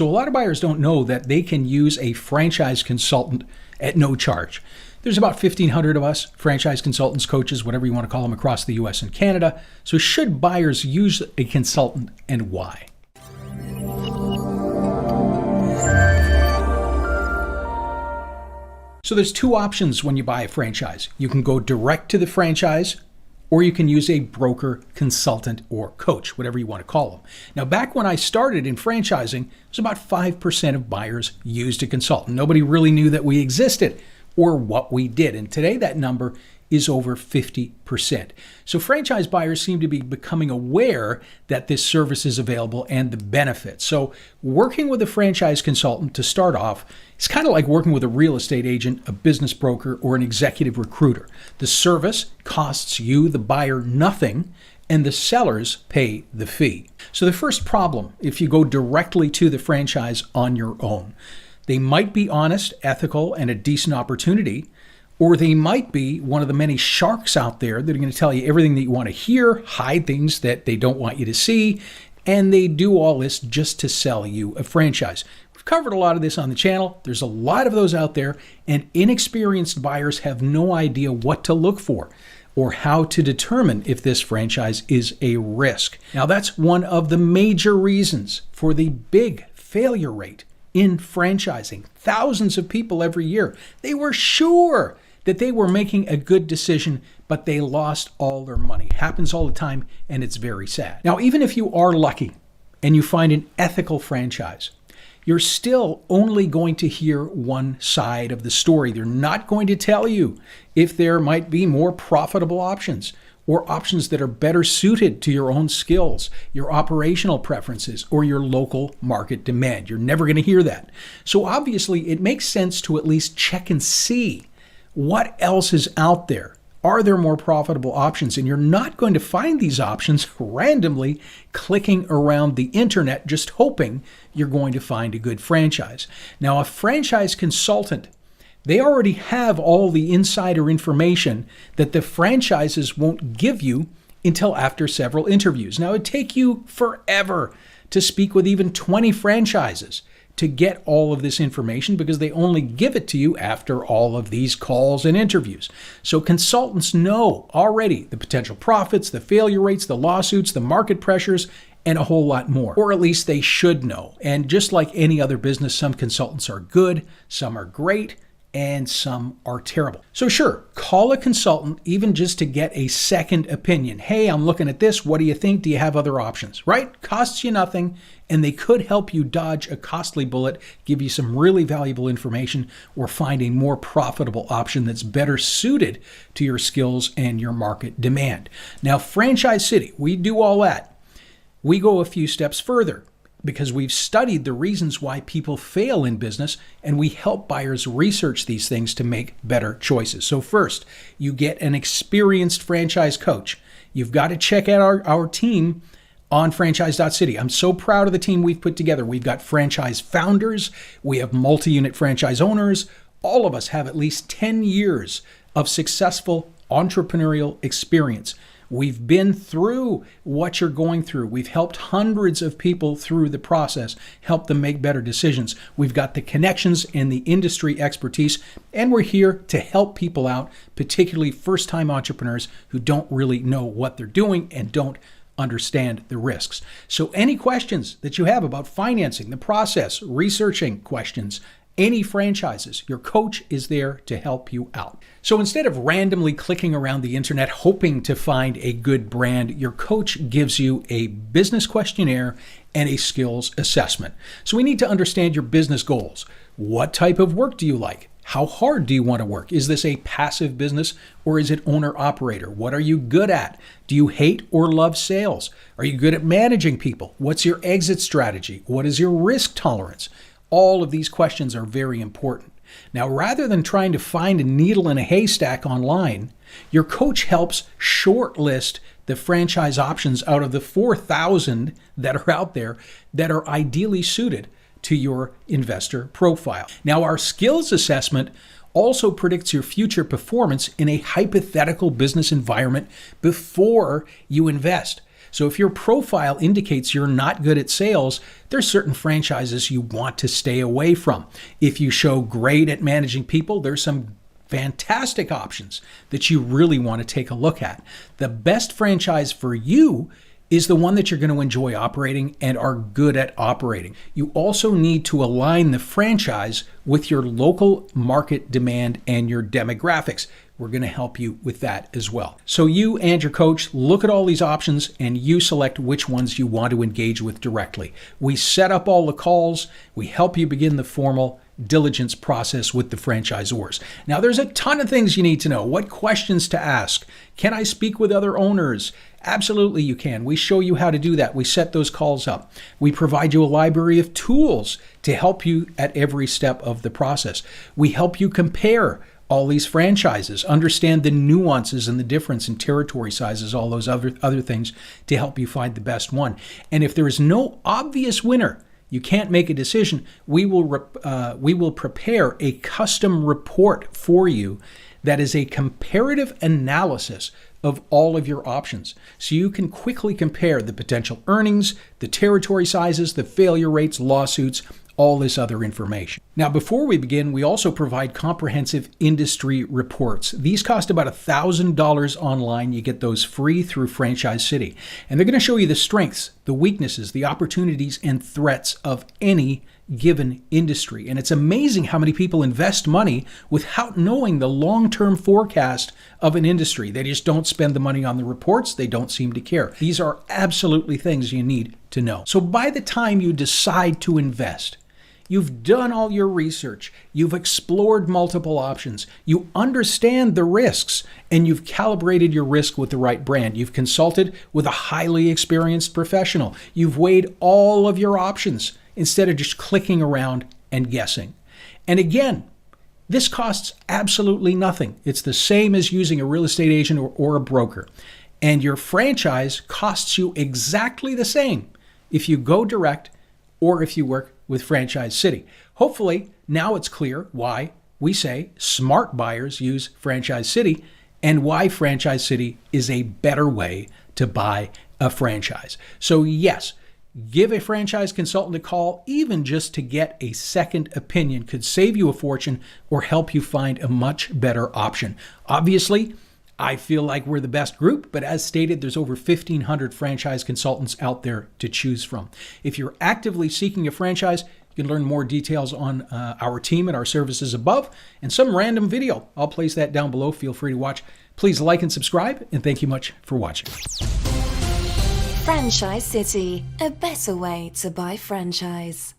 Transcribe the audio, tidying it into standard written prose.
So a lot of buyers don't know that they can use a franchise consultant at no charge. There's about 1,500 of us, franchise consultants, coaches, whatever you want to call them, across the US and Canada. So should buyers use a consultant, and why? So there's two options when you buy a franchise. You can go direct to the franchise, or you can use a broker, consultant, or coach, whatever you want to call them. Now, back when I started in franchising, it was about 5% of buyers used a consultant. Nobody really knew that we existed or what we did. And today that number is over 50%. So franchise buyers seem to be becoming aware that this service is available and the benefits. So working with a franchise consultant to start off, it's kind of like working with a real estate agent, a business broker, or an executive recruiter. The service costs you, the buyer, nothing, and the sellers pay the fee. So the first problem, if you go directly to the franchise on your own, they might be honest, ethical, and a decent opportunity, or they might be one of the many sharks out there that are going to tell you everything that you want to hear, hide things that they don't want you to see, and they do all this just to sell you a franchise. We've covered a lot of this on the channel. There's a lot of those out there, and inexperienced buyers have no idea what to look for or how to determine if this franchise is a risk. Now, that's one of the major reasons for the big failure rate in franchising. Thousands of people every year, they were sure that they were making a good decision, but they lost all their money. Happens all the time, and it's very sad. Now, even if you are lucky and you find an ethical franchise, you're still only going to hear one side of the story. They're not going to tell you if there might be more profitable options or options that are better suited to your own skills, your operational preferences, or your local market demand. You're never going to hear that. So obviously, it makes sense to at least check and see what else is out there. Are there more profitable options? And you're not going to find these options randomly clicking around the internet just hoping you're going to find a good franchise. Now, a franchise consultant, they already have all the insider information that the franchises won't give you until after several interviews. Now, it'd take you forever to speak with even 20 franchises to get all of this information because they only give it to you after all of these calls and interviews. So consultants know already the potential profits, the failure rates, the lawsuits, the market pressures, and a whole lot more. Or at least they should know. And just like any other business, some consultants are good, some are great, and some are terrible. So sure, call a consultant even just to get a second opinion. Hey, I'm looking at this. What do you think? Do you have other options? Right? Costs you nothing, and they could help you dodge a costly bullet, give you some really valuable information, or find a more profitable option that's better suited to your skills and your market demand. Now, Franchise City, we do all that. We go a few steps further, because we've studied the reasons why people fail in business, and we help buyers research these things to make better choices. So first, you get an experienced franchise coach. You've got to check out our team on franchise.city. I'm so proud of the team we've put together. We've got franchise founders. We have multi-unit franchise owners. All of us have at least 10 years of successful entrepreneurial experience. We've been through what you're going through. We've helped hundreds of people through the process, helped them make better decisions. We've got the connections and the industry expertise, and we're here to help people out, particularly first-time entrepreneurs who don't really know what they're doing and don't understand the risks. So any questions that you have about financing, the process, researching questions, any franchises, your coach is there to help you out. So instead of randomly clicking around the internet hoping to find a good brand, your coach gives you a business questionnaire and a skills assessment. So we need to understand your business goals. What type of work do you like? How hard do you want to work? Is this a passive business or is it owner-operator? What are you good at? Do you hate or love sales? Are you good at managing people? What's your exit strategy? What is your risk tolerance? All of these questions are very important. Now, rather than trying to find a needle in a haystack online, your coach helps shortlist the franchise options out of the 4,000 that are out there that are ideally suited to your investor profile. Now, our skills assessment also predicts your future performance in a hypothetical business environment before you invest. So if your profile indicates you're not good at sales, there's certain franchises you want to stay away from. If you show great at managing people, there's some fantastic options that you really want to take a look at. The best franchise for you is the one that you're going to enjoy operating and are good at operating. You also need to align the franchise with your local market demand and your demographics. We're going to help you with that as well. So you and your coach look at all these options and you select which ones you want to engage with directly. We set up all the calls. We help you begin the formal diligence process with the franchisors. Now, there's a ton of things you need to know. What questions to ask? Can I speak with other owners? Absolutely, you can. We show you how to do that. We set those calls up. We provide you a library of tools to help you at every step of the process. We help you compare all these franchises, understand the nuances and the difference in territory sizes, all those other things to help you find the best one. And if there is no obvious winner, you can't make a decision, we will prepare a custom report for you that is a comparative analysis of all of your options. So you can quickly compare the potential earnings, the territory sizes, the failure rates, lawsuits, all this other information. Now, before we begin, we also provide comprehensive industry reports. These cost about $1,000 online. You get those free through Franchise City. And they're going to show you the strengths, the weaknesses, the opportunities, and threats of any given industry. And it's amazing how many people invest money without knowing the long-term forecast of an industry. They just don't spend the money on the reports. They don't seem to care. These are absolutely things you need to know. So by the time you decide to invest, you've done all your research, you've explored multiple options, you understand the risks, and you've calibrated your risk with the right brand. You've consulted with a highly experienced professional. You've weighed all of your options instead of just clicking around and guessing. And again, this costs absolutely nothing. It's the same as using a real estate agent or a broker. And your franchise costs you exactly the same if you go direct or if you work with Franchise City. Hopefully, now it's clear why we say smart buyers use Franchise City and why Franchise City is a better way to buy a franchise. So yes, give a franchise consultant a call, even just to get a second opinion. Could save you a fortune or help you find a much better option. Obviously, I feel like we're the best group, but as stated, there's over 1,500 franchise consultants out there to choose from. If you're actively seeking a franchise, you can learn more details on our team and our services above, and some random video. I'll place that down below. Feel free to watch. Please like and subscribe, and thank you much for watching. Franchise City, a better way to buy franchise.